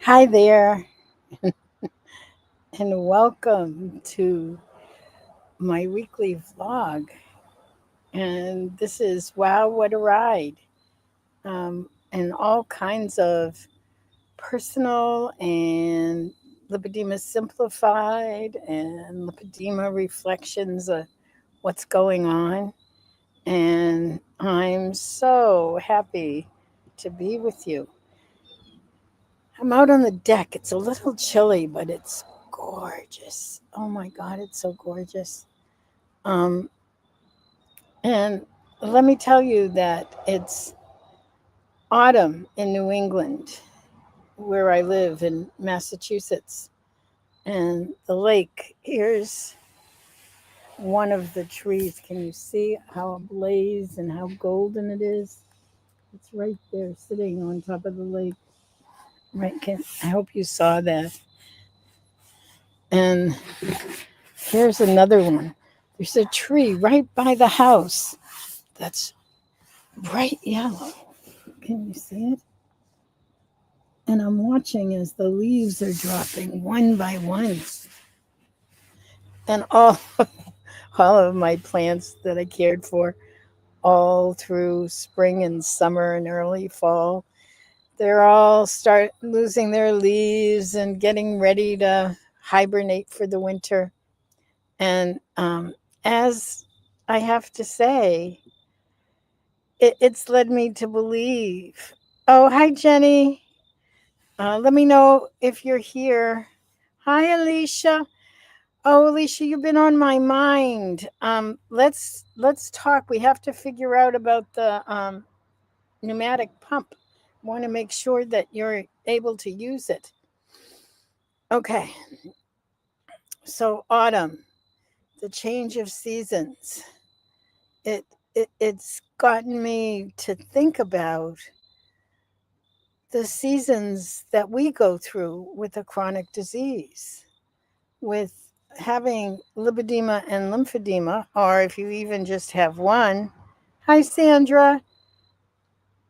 Hi there, and welcome to my weekly vlog. And this is Wow, What a Ride! And all kinds of personal and lipedema simplified and lipedema reflections of what's going on. And I'm so happy to be with you. I'm out on the deck. It's a little chilly, but it's gorgeous. Oh my God, it's so gorgeous. Um, and let me tell you that it's autumn in New England, where I live in Massachusetts. And the lake, here's one of the trees. Can you see how ablaze and how golden it is? It's right there sitting on top of the lake. Right, I hope you saw that. And here's another one. There's a tree right by the house that's bright yellow. Can you see it? And I'm watching as the leaves are dropping one by one. And all of my plants that I cared for all through spring and summer and early fall, they're all start losing their leaves and getting ready to hibernate for the winter. And as I have to say, it's led me to believe. Oh, hi, Jenny. Let me know if you're here. Hi, Alicia. Oh, Alicia, you've been on my mind. Let's talk. We have to figure out about the pneumatic pump. Want to make sure that you're able to use it. Okay. So autumn, the change of seasons. It, it's gotten me to think about the seasons that we go through with a chronic disease, with having lipedema and lymphedema, or if you even just have one. Hi, Sandra.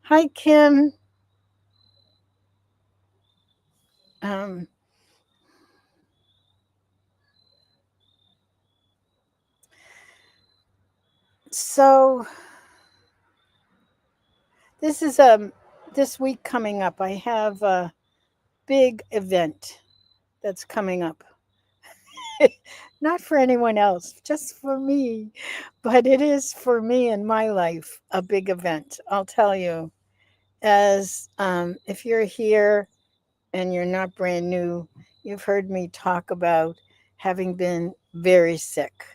Hi, Kim. Um, so this is this week coming up. I have a big event that's coming up. Not for anyone else, just for me. But it is for me in my life a big event. I'll tell you. As if you're here and you're not brand new, you've heard me talk about having been very sick.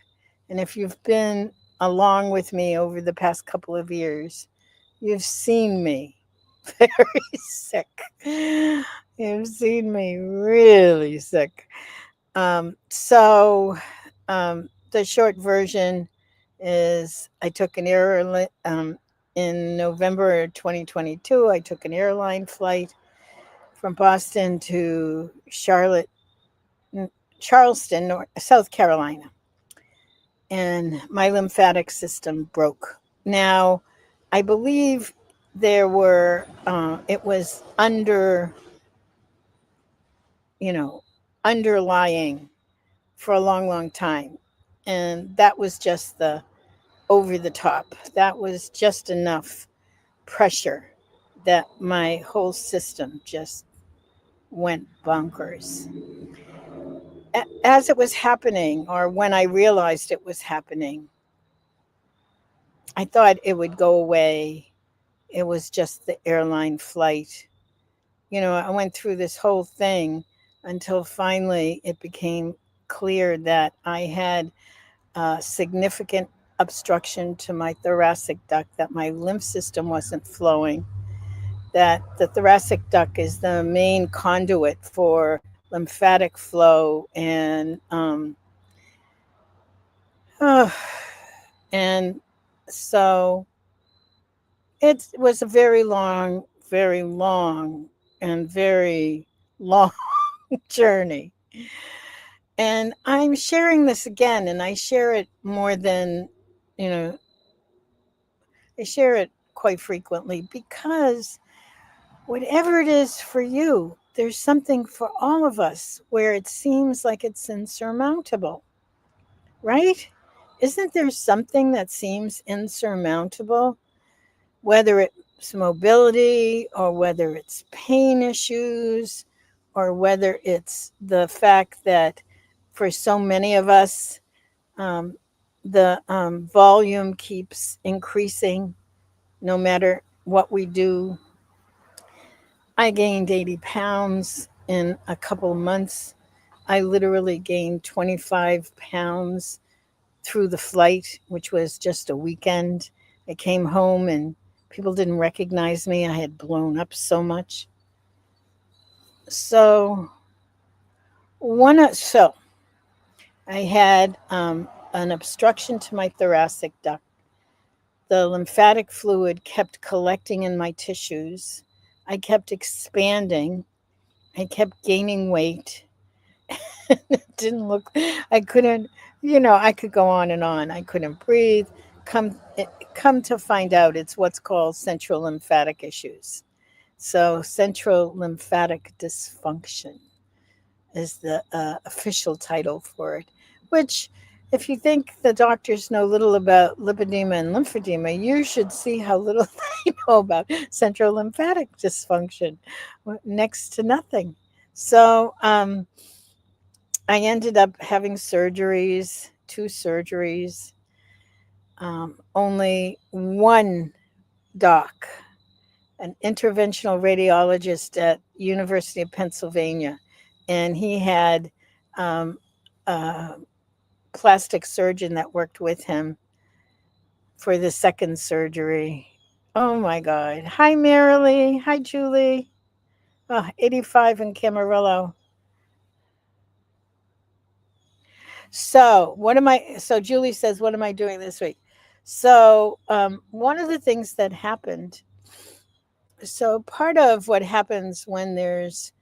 And if you've been along with me over the past couple of years, you've seen me very sick. You've seen me really sick. The short version is I took an in November 2022. I took an airline flight from Boston to Charleston, South Carolina, and my lymphatic system broke. Now, I believe it was you know, underlying for a long, long time. And that was just the over the top. That was just enough pressure that my whole system just went bonkers. As it was happening, or when I realized it was happening, I thought it would go away. It was just the airline flight. I went through this whole thing until finally it became clear that I had significant obstruction to my thoracic duct, that my lymph system wasn't flowing, that the thoracic duct is the main conduit for lymphatic flow uh, and so it was a very long and very long journey. And I'm sharing this again, and I share it more than, you know, I share it quite frequently because whatever it is for you, there's something for all of us where it seems like it's insurmountable, right? Isn't there something that seems insurmountable, whether it's mobility or whether it's pain issues or whether it's the fact that for so many of us, um, the volume keeps increasing no matter what we do. I gained 80 pounds in a couple of months. I literally gained 25 pounds through the flight, which was just a weekend. I came home and people didn't recognize me. I had blown up so much. So so I had an obstruction to my thoracic duct. The lymphatic fluid kept collecting in my tissues. I kept expanding. I kept gaining weight. It didn't look, I couldn't, I could go on and on. I couldn't breathe. Come to find out, it's what's called central lymphatic issues. So, central lymphatic dysfunction is the official title for it, which, if you think the doctors know little about lipedema and lymphedema, you should see how little they know about central lymphatic dysfunction. Next to nothing. So, I ended up having surgeries, two surgeries. Only one doc, an interventional radiologist at University of Pennsylvania, and he had um, a plastic surgeon that worked with him for the second surgery. Oh my God. Hi, Marilee. Hi, Julie. Oh, 85 in Camarillo. So Julie says, what am I doing this week? So one of the things that happened, so part of what happens when there's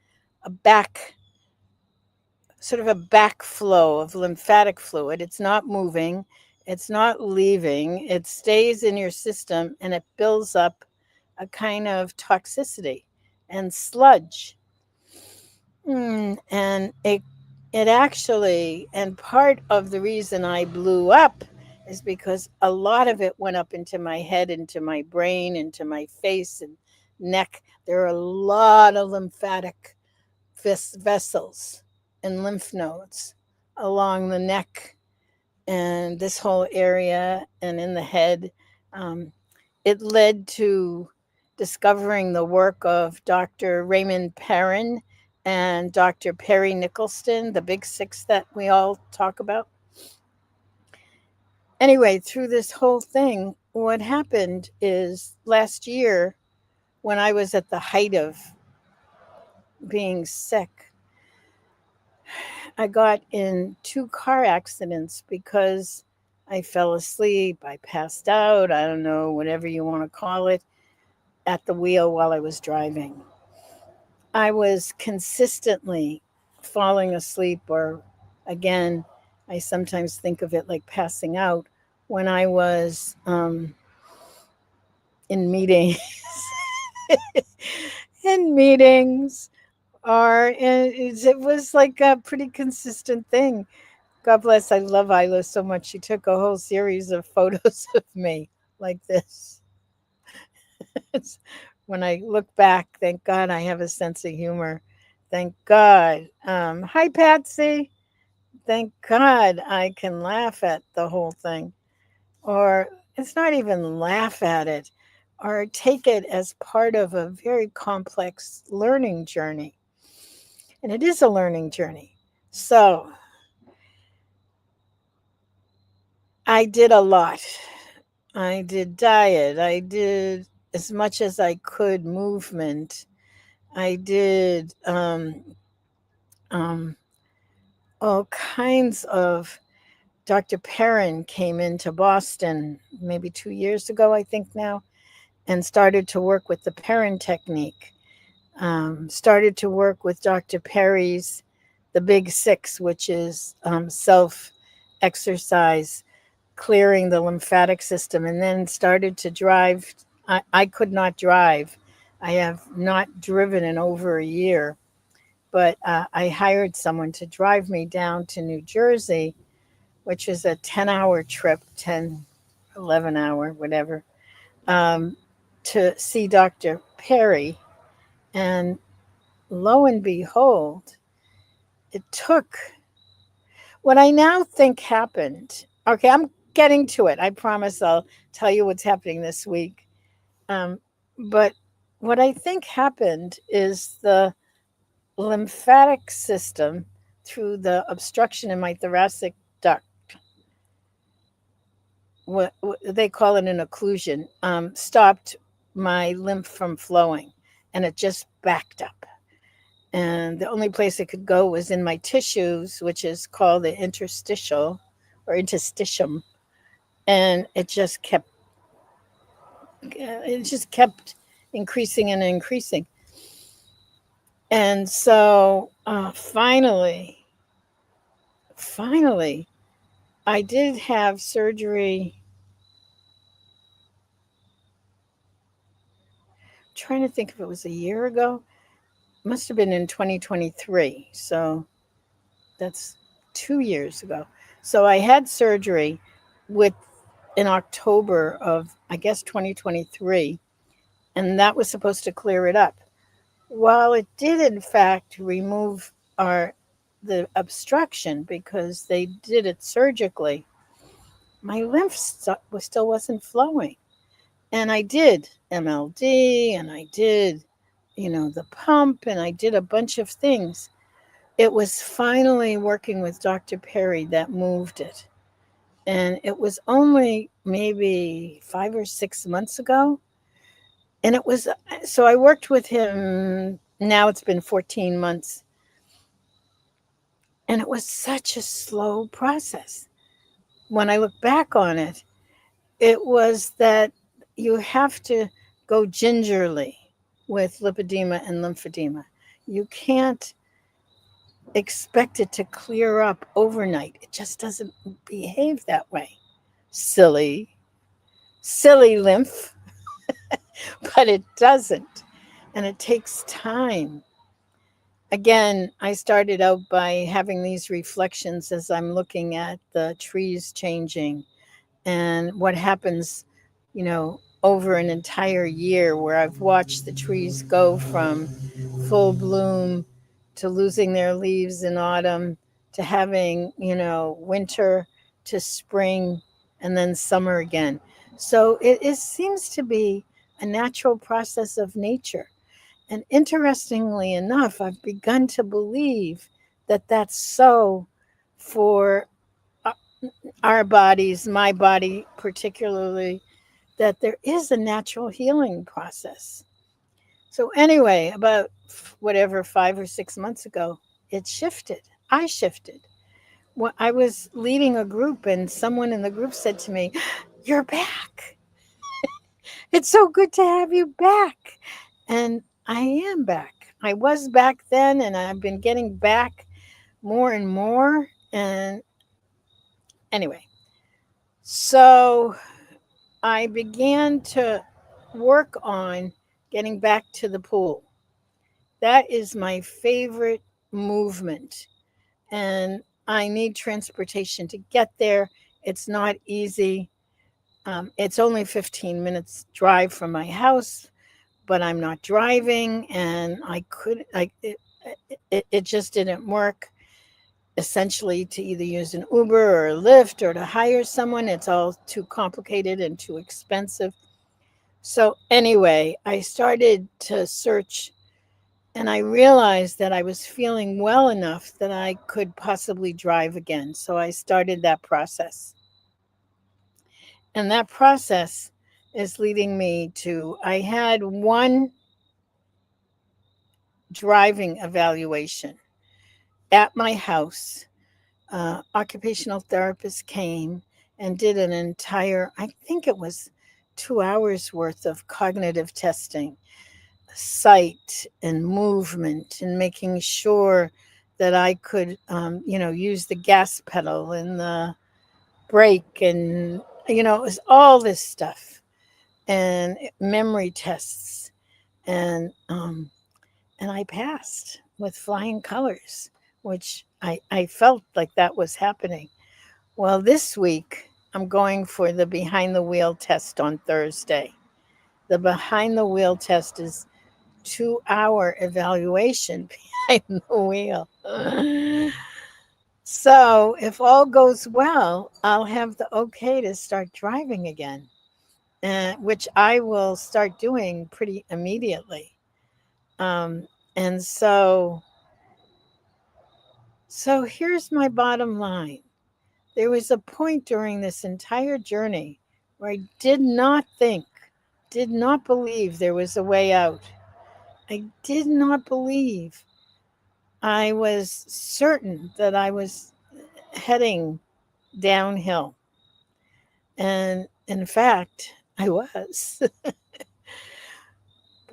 a sort of a backflow of lymphatic fluid, it's not moving, it's not leaving, it stays in your system and it builds up a kind of toxicity and sludge. And it actually, and part of the reason I blew up is because a lot of it went up into my head, into my brain, into my face and neck. There are a lot of lymphatic vessels and lymph nodes along the neck and this whole area and in the head. Um, it led to discovering the work of Dr. Raymond Perrin and Dr. Perry Nicholson, the big six that we all talk about. Anyway, through this whole thing, what happened is last year, when I was at the height of being sick, I got in two car accidents because I fell asleep, I passed out, I don't know, whatever you want to call it, at the wheel while I was driving. I was consistently falling asleep, or again, I sometimes think of it like passing out when I was in meetings. In meetings, it was like a pretty consistent thing. God bless. I love Isla so much. She took a whole series of photos of me like this. It's, when I look back, thank God I have a sense of humor. Thank God. Hi, Patsy. Thank God I can laugh at the whole thing. Or it's not even laugh at it, or take it as part of a very complex learning journey. And it is a learning journey. So I did a lot. I did diet. I did as much as I could movement. I did um, all kinds of. Dr. Perrin came into Boston maybe 2 years ago, I think now, and started to work with the Perrin technique. Started to work with Dr. Perry's The Big Six, which is self exercise, clearing the lymphatic system, and then started to drive. I could not drive. I have not driven in over a year. but I hired someone to drive me down to New Jersey, which is a 10-hour trip, 10, 11-hour, whatever, um, to see Dr. Perry. And lo and behold, it took what I now think happened. Okay, I'm getting to it. I promise I'll tell you what's happening this week. Um, but what I think happened is the lymphatic system through the obstruction in my thoracic duct, what they call it an occlusion, stopped my lymph from flowing, and it just backed up. And the only place it could go was in my tissues, which is called the interstitial or interstitium, and it just kept increasing and increasing. And so finally, I did have surgery. I'm trying to think if it was a year ago. Must have been in 2023. So that's 2 years ago. So I had surgery with in October of, I guess, 2023, and that was supposed to clear it up. While it did, in fact, remove our the obstruction because they did it surgically, my lymph still wasn't flowing. And I did MLD, and I did, the pump, and I did a bunch of things. It was finally working with Dr. Perry that moved it. And it was only maybe 5 or 6 months ago. And it was, so I worked with him. Now it's been 14 months. And it was such a slow process. When I look back on it, it was that you have to go gingerly with lipedema and lymphedema. You can't expect it to clear up overnight. It just doesn't behave that way. Silly, silly lymph, but it doesn't. And it takes time. Again, I started out by having these reflections as I'm looking at the trees changing and what happens, over an entire year where I've watched the trees go from full bloom to losing their leaves in autumn to having, winter to spring and then summer again. So it seems to be a natural process of nature. And interestingly enough, I've begun to believe that that's so for our bodies, my body particularly, that there is a natural healing process. So, anyway, about whatever 5 or 6 months ago, it shifted. I shifted. Well, I was leading a group, and someone in the group said to me, "You're back. It's so good to have you back." And I am back. I was back then, and I've been getting back more and more. And anyway, so I began to work on getting back to the pool. That is my favorite movement. And I need transportation to get there. It's not easy. It's only 15 minutes drive from my house, but I'm not driving, and it just didn't work. Essentially, to either use an Uber or a Lyft or to hire someone, it's all too complicated and too expensive. So anyway, I started to search, and I realized that I was feeling well enough that I could possibly drive again. So I started that process. And that process is leading me to, I had one driving evaluation at my house. Occupational therapist came and did an entire, I think it was 2 hours worth of cognitive testing, sight and movement, and making sure that I could, use the gas pedal and the brake, and it was all this stuff, and memory tests, and I passed. with flying colors, which I felt like that was happening. Well, this week I'm going for the behind the wheel test on Thursday. The behind the wheel test is 2 hour evaluation behind the wheel. So if all goes well, I'll have the okay to start driving again, which I will start doing pretty immediately. Um, and so here's my bottom line. There was a point during this entire journey where I did not think, did not believe there was a way out. I did not believe. I was certain that I was heading downhill. And in fact, I was.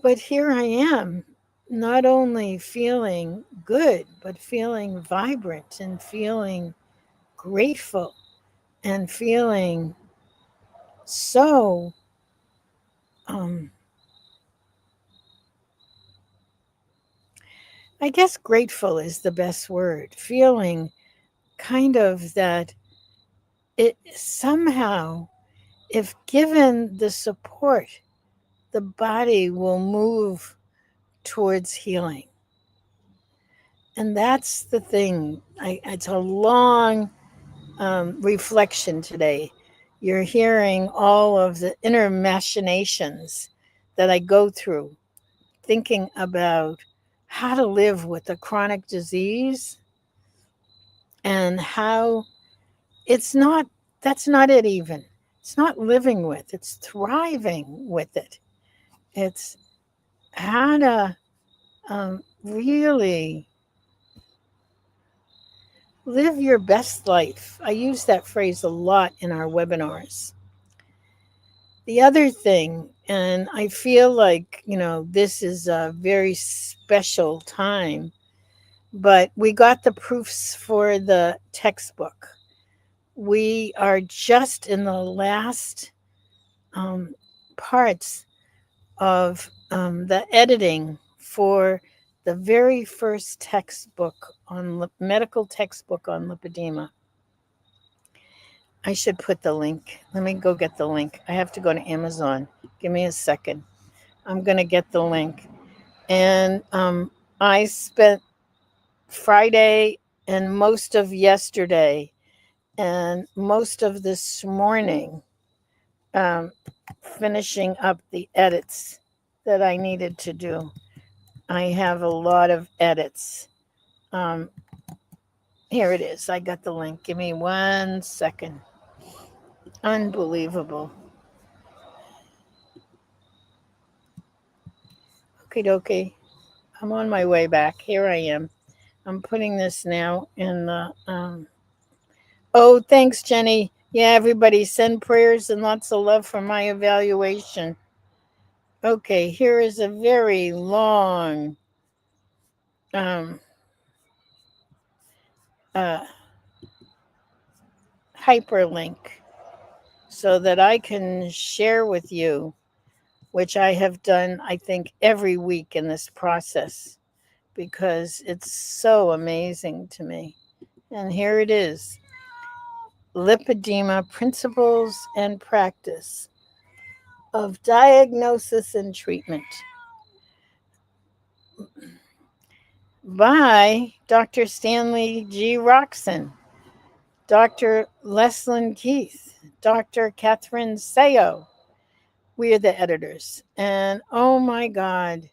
But here I am, not only feeling good, but feeling vibrant and feeling grateful and feeling so um, I guess grateful is the best word. Feeling kind of that it somehow, if given the support, the body will move towards healing. And that's the thing. It's a long reflection today. You're hearing all of the inner machinations that I go through, thinking about how to live with a chronic disease and how it's not, that's not it even. It's not living with, it's thriving with it. It's how to really live your best life. I use that phrase a lot in our webinars. The other thing, and I feel like, this is a very special time, but we got the proofs for the textbook. We are just in the last parts of the editing for the very first textbook medical textbook on lipedema. I should put the link. Let me go get the link. I have to go to Amazon. Give me a second. I'm going to get the link. And I spent Friday and most of yesterday and most of this morning um, finishing up the edits that I needed to do. I have a lot of edits. Um, Here it is. I got the link. Give me 1 second. Unbelievable. Okie dokie. I'm on my way back. Here I am. I'm putting this now in the. Oh, thanks, Jenny. Yeah, everybody send prayers and lots of love for my evaluation. Okay, here is a very long uh, hyperlink so that I can share with you, which I have done, I think, every week in this process because it's so amazing to me. And here it is. Lipedema Principles and Practice of Diagnosis and Treatment by Dr. Stanley G. Roxon, Dr. Leslyn Keith, Dr. Catherine Sayo. We are the editors. And oh my God,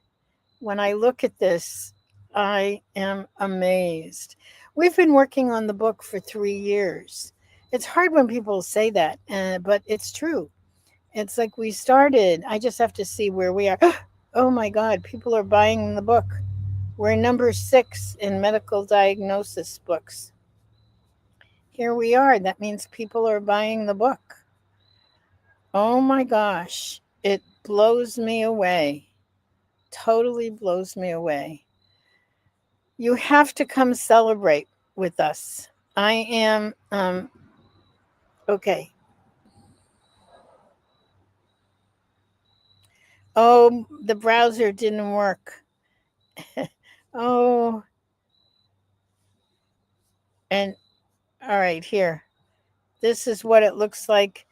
when I look at this, I am amazed. We've been working on the book for 3 years. It's hard when people say that, but it's true. It's like we started. I just have to see where we are. Oh my God, people are buying the book. We're number 6 in medical diagnosis books. Here we are. That means people are buying the book. Oh my gosh, it blows me away. Totally blows me away. You have to come celebrate with us. I am, okay. Oh, the browser didn't work. Oh, And all right, here. This is what it looks like.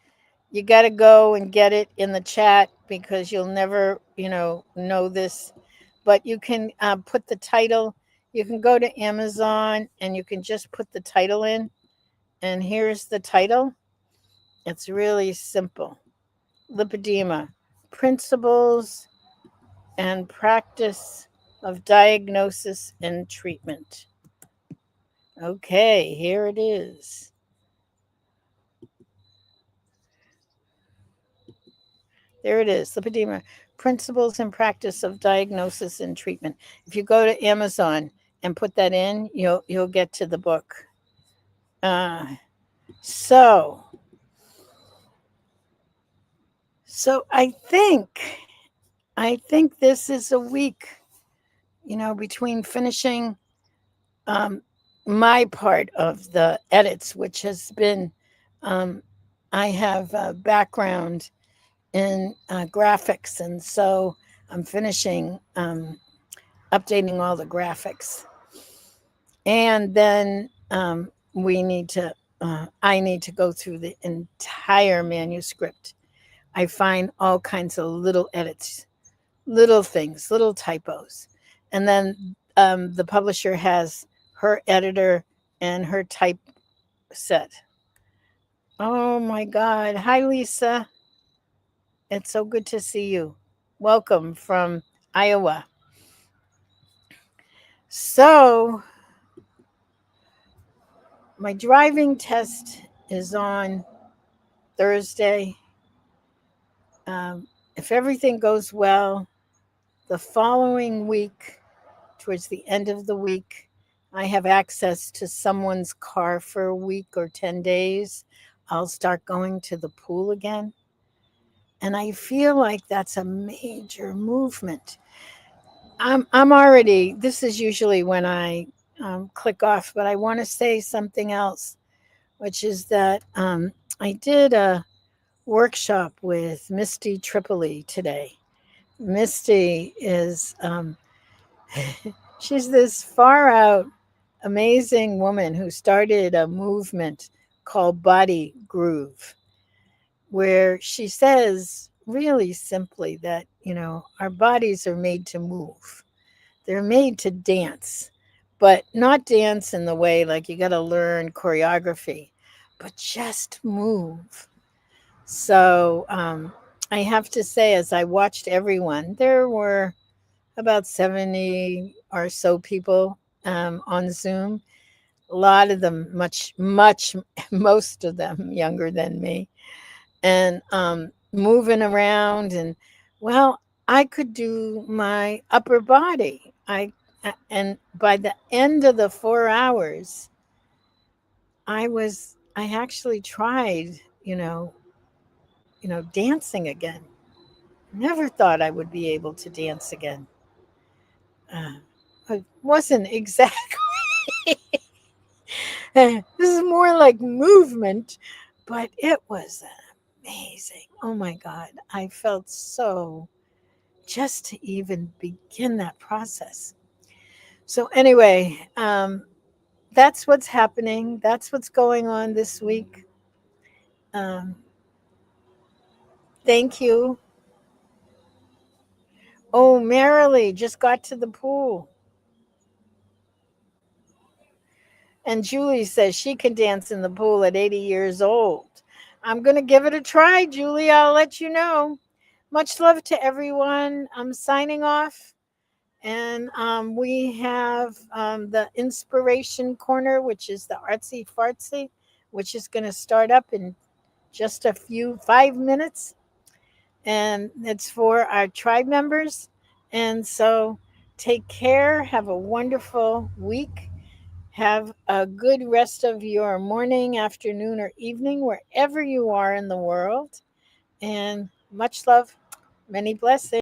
You got to go and get it in the chat because you'll never, know this. But you can put the title. You can go to Amazon and you can just put the title in. And here's the title. It's really simple. Lipedema, Principles and Practice of Diagnosis and Treatment. Okay, here it is. There it is, lipedema, principles and practice of diagnosis and treatment. If you go to Amazon and put that in, you'll get to the book. So I think this is a week, between finishing my part of the edits, which has been, I have a background in graphics, and so I'm finishing updating all the graphics, and then I need to go through the entire manuscript. I find all kinds of little edits, little things, little typos, and then the publisher has her editor and her typeset. Oh my God! Hi, Lisa. It's so good to see you. Welcome from Iowa. So, my driving test is on Thursday. If everything goes well, the following week, towards the end of the week, I have access to someone's car for a week or 10 days. I'll start going to the pool again. And I feel like that's a major movement. I'm already, this is usually when I click off, but I want to say something else, which is that I did a workshop with Misty Tripoli today. Misty is, she's this far out, amazing woman who started a movement called Body Groove, where she says really simply that, our bodies are made to move. They're made to dance, but not dance in the way like you got to learn choreography, but just move. So I have to say, as I watched everyone, there were about 70 or so people on Zoom. A lot of them, most of them younger than me, and moving around. And well, I could do my upper body. And by the end of the 4 hours, I actually tried, dancing again. Never thought I would be able to dance again. Uh, it wasn't exactly. This is more like movement, but it was amazing. Oh my God. I felt so just to even begin that process. So, anyway, that's what's happening. That's what's going on this week. Um, thank you. Oh, Marilee just got to the pool. And Julie says she can dance in the pool at 80 years old. I'm going to give it a try, Julie. I'll let you know. Much love to everyone. I'm signing off. And we have the Inspiration Corner, which is the artsy fartsy, which is going to start up in just 5 minutes. And it's for our tribe members. And so take care. Have a wonderful week. Have a good rest of your morning, afternoon, or evening, wherever you are in the world. And much love, many blessings.